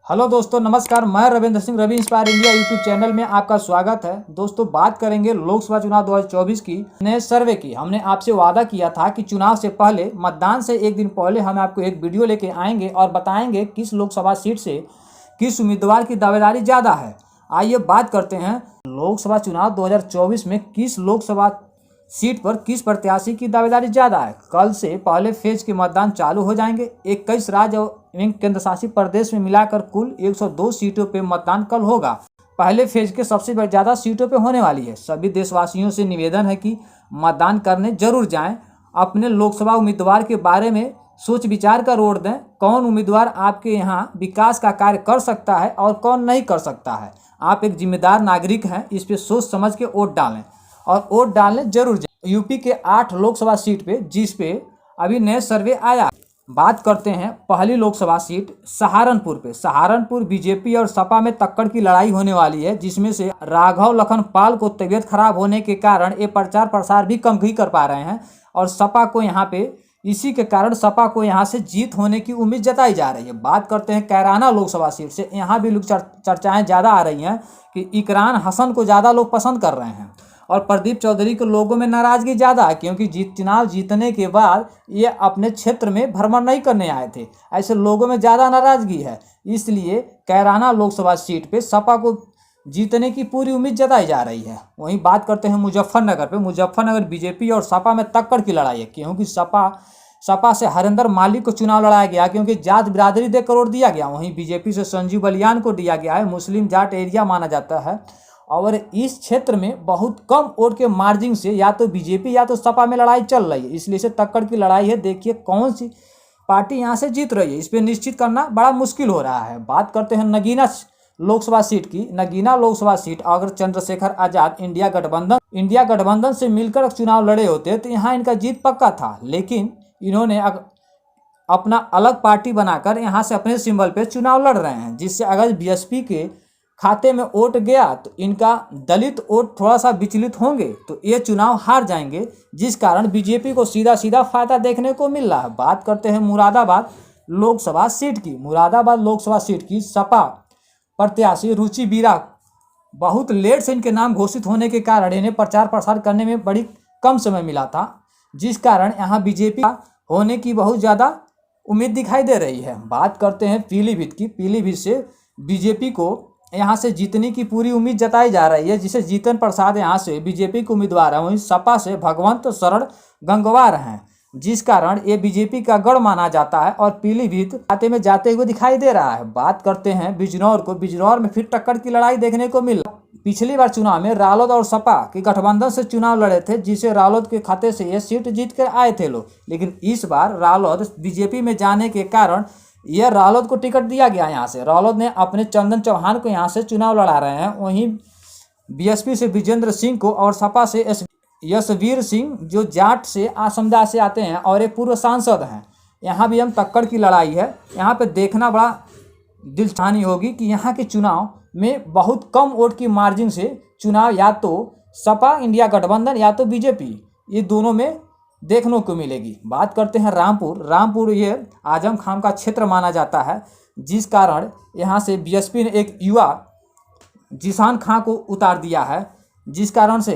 Hello दोस्तों, नमस्कार। मैं Ravindra Singh, Ravi inspire India YouTube channel में आपका स्वागत है। दोस्तों, बात करेंगे लोकसभा चुनाव 2024 की नए सर्वे की। हमने आपसे वादा किया था कि चुनाव से पहले, मतदान से एक दिन पहले हम आपको एक वीडियो लेके आएंगे और बताएंगे किस लोकसभा सीट से किस उम्मीदवार की दावेदारी ज़्यादा है। आइए बात करते हैं लोकसभा चुनाव 2024 में किस लोकसभा सीट पर किस प्रत्याशी की दावेदारी ज़्यादा है। कल से पहले फेज के मतदान चालू हो जाएंगे। 21 राज्य एवं केंद्र शासित प्रदेश में मिलाकर कुल 102 सीटों पे मतदान कल होगा। पहले फेज के सबसे ज़्यादा सीटों पे होने वाली है। सभी देशवासियों से निवेदन है कि मतदान करने जरूर जाएं। अपने लोकसभा उम्मीदवार के बारे में सोच विचार कर वोट दें। कौन उम्मीदवार आपके यहाँ विकास का कार्य कर सकता है और कौन नहीं कर सकता है। आप एक जिम्मेदार नागरिक हैं, इस पर सोच समझ के वोट डालें और वोट डालने जरूर जाएं। यूपी के 8 लोकसभा सीट पे, जिस पे अभी नए सर्वे आया। बात करते हैं पहली लोकसभा सीट सहारनपुर पे। सहारनपुर बीजेपी और सपा में टक्कर की लड़ाई होने वाली है, जिसमें से राघव लखन पाल को तबीयत खराब होने के कारण ये प्रचार प्रसार भी कम ही कर पा रहे हैं और सपा को यहाँ पे इसी के कारण सपा को यहाँ से जीत होने की उम्मीद जताई जा रही है। बात करते हैं कैराना लोकसभा सीट से। यहाँ भी लोग चर्चाएं ज़्यादा आ रही हैं कि इकरान हसन को ज़्यादा लोग पसंद कर रहे हैं और प्रदीप चौधरी के लोगों में नाराजगी ज़्यादा है, क्योंकि चुनाव जीतने के बाद ये अपने क्षेत्र में भ्रमण नहीं करने आए थे। ऐसे लोगों में ज़्यादा नाराजगी है, इसलिए कैराना लोकसभा सीट पे सपा को जीतने की पूरी उम्मीद जताई जा रही है। वहीं बात करते हैं मुजफ्फरनगर पे। मुजफ्फरनगर बीजेपी और सपा में टक्कर की लड़ाई है, क्योंकि सपा से हरिंदर मालिक को चुनाव लड़ाया गया, क्योंकि जात बिरादरी देकर वोट दिया गया। वहीं बीजेपी से संजीव बलियान को दिया गया है। मुस्लिम जाट एरिया माना जाता है और इस क्षेत्र में बहुत कम वोट के मार्जिन से या तो बीजेपी या तो सपा में लड़ाई चल रही है, इसलिए से टक्कर की लड़ाई है। देखिए कौन सी पार्टी यहाँ से जीत रही है, इस पर निश्चित करना बड़ा मुश्किल हो रहा है। बात करते हैं नगीना लोकसभा सीट की। नगीना लोकसभा सीट अगर चंद्रशेखर आजाद इंडिया गठबंधन से मिलकर चुनाव लड़े होते तो यहाँ इनका जीत पक्का था, लेकिन इन्होंने अपना अलग पार्टी बनाकर यहाँ से अपने सिंबल पे चुनाव लड़ रहे हैं, जिससे अगर बीएसपी के खाते में वोट गया तो इनका दलित वोट थोड़ा सा विचलित होंगे तो ये चुनाव हार जाएंगे, जिस कारण बीजेपी को सीधा सीधा फायदा देखने को मिल रहा है। बात करते हैं मुरादाबाद लोकसभा सीट की। मुरादाबाद लोकसभा सीट की सपा प्रत्याशी रुचि बीरा बहुत लेट से इनके नाम घोषित होने के कारण इन्हें प्रचार प्रसार करने में बड़ी कम समय मिला था, जिस कारण यहाँ बीजेपी होने की बहुत ज़्यादा उम्मीद दिखाई दे रही है। बात करते हैं पीलीभीत की। पीलीभीत से बीजेपी को यहाँ से जीतने की पूरी उम्मीद जताई जा रही है, जिसे जीतन प्रसाद यहाँ से बीजेपी के उम्मीदवार हैं। वहीं सपा से भगवंत शरण गंगवार हैं, जिस कारण ये बीजेपी का गढ़ माना जाता है और पीलीभीत खाते में जाते हुए दिखाई दे रहा है। बात करते हैं बिजनौर को। बिजनौर में फिर टक्कर की लड़ाई देखने को मिला। पिछली बार चुनाव में रालोद और सपा के गठबंधन से चुनाव लड़े थे, जिसे रालोद के खाते से ये सीट जीत कर आए थे लोग, लेकिन इस बार रालोद बीजेपी में जाने के कारण यह रालोद को टिकट दिया गया। यहाँ से रालोद ने अपने चंदन चौहान को यहाँ से चुनाव लड़ा रहे हैं। वहीं बीएसपी से विजेंद्र सिंह को और सपा से यशवीर सिंह जो जाट से समुदाय से आते हैं और एक पूर्व सांसद हैं। यहाँ भी हम टक्कर की लड़ाई है। यहाँ पे देखना बड़ा दिलचस्पी होगी कि यहाँ के चुनाव में बहुत कम वोट की मार्जिन से चुनाव या तो सपा इंडिया गठबंधन या तो बीजेपी, ये दोनों में देखने को मिलेगी। बात करते हैं रामपुर ये आजम खान का क्षेत्र माना जाता है, जिस कारण यहाँ से बीएसपी ने एक युवा जिसान खां को उतार दिया है, जिस कारण से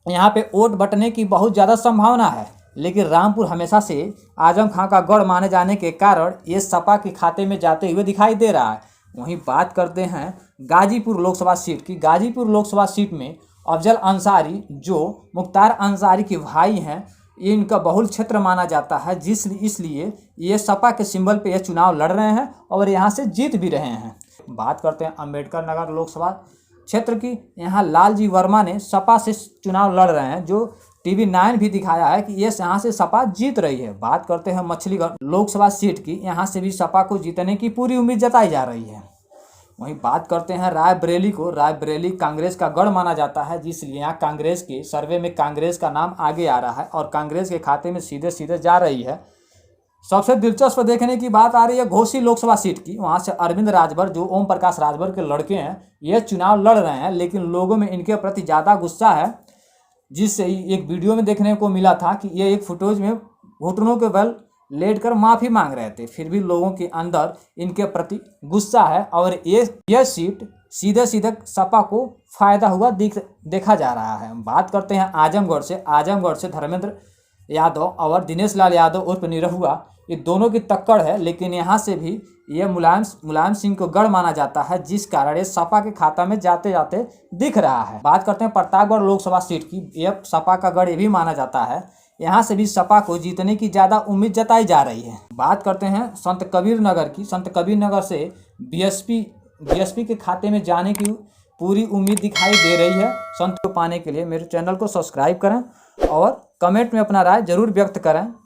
यहाँ पे वोट बंटने की बहुत ज़्यादा संभावना है। लेकिन रामपुर हमेशा से आजम खां का गढ़ माने जाने के कारण ये सपा के खाते में जाते हुए दिखाई दे रहा है। वहीं बात करते हैं गाजीपुर लोकसभा सीट की। गाजीपुर लोकसभा सीट में अफजल अंसारी जो मुख्तार अंसारी के भाई हैं, ये इनका बहुल क्षेत्र माना जाता है, इसलिए ये सपा के सिंबल पे ये चुनाव लड़ रहे हैं और यहाँ से जीत भी रहे हैं। बात करते हैं अंबेडकर नगर लोकसभा क्षेत्र की। यहाँ लालजी वर्मा ने सपा से चुनाव लड़ रहे हैं, जो टीवी 9 भी दिखाया है कि ये यहाँ से सपा जीत रही है। बात करते हैं मछलीगढ़ लोकसभा सीट की। यहाँ से भी सपा को जीतने की पूरी उम्मीद जताई जा रही है। वहीं बात करते हैं रायबरेली को। रायबरेली कांग्रेस का गढ़ माना जाता है, जिसलिए यहाँ कांग्रेस के सर्वे में कांग्रेस का नाम आगे आ रहा है और कांग्रेस के खाते में सीधे सीधे जा रही है। सबसे दिलचस्प देखने की बात आ रही है घोसी लोकसभा सीट की। वहाँ से अरविंद राजभर जो ओम प्रकाश राजभर के लड़के हैं, ये चुनाव लड़ रहे हैं, लेकिन लोगों में इनके प्रति ज़्यादा गुस्सा है, जिससे एक वीडियो में देखने को मिला था कि ये एक फुटेज में घुटनों के बल लेटकर माफ़ी मांग रहे थे। फिर भी लोगों के अंदर इनके प्रति गुस्सा है और यह सीट सीधे सीधे सपा को फायदा हुआ देखा जा रहा है। बात करते हैं आजमगढ़ से धर्मेंद्र यादव और दिनेश लाल यादव उर्फ निरहुआ, ये दोनों की टक्कर है, लेकिन यहाँ से भी ये मुलायम सिंह को गढ़ माना जाता है, जिस कारण ये सपा के खाता में जाते जाते दिख रहा है। बात करते हैं प्रतापगढ़ लोकसभा सीट की, यह सपा का गढ़ ये भी माना जाता है। यहाँ से भी सपा को जीतने की ज़्यादा उम्मीद जताई जा रही है। बात करते हैं संत कबीर नगर की, संत कबीर नगर से बीएसपी के खाते में जाने की पूरी उम्मीद दिखाई दे रही है। संत को पाने के लिए मेरे चैनल को सब्सक्राइब करें और कमेंट में अपना राय जरूर व्यक्त करें।